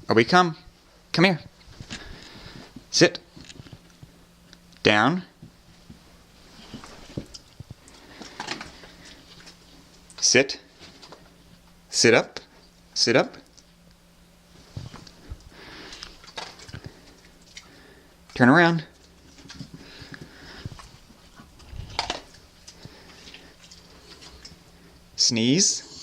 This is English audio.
Away come. Come here. Sit. Down. Sit. Sit up. Sit up. Turn around. Sneeze.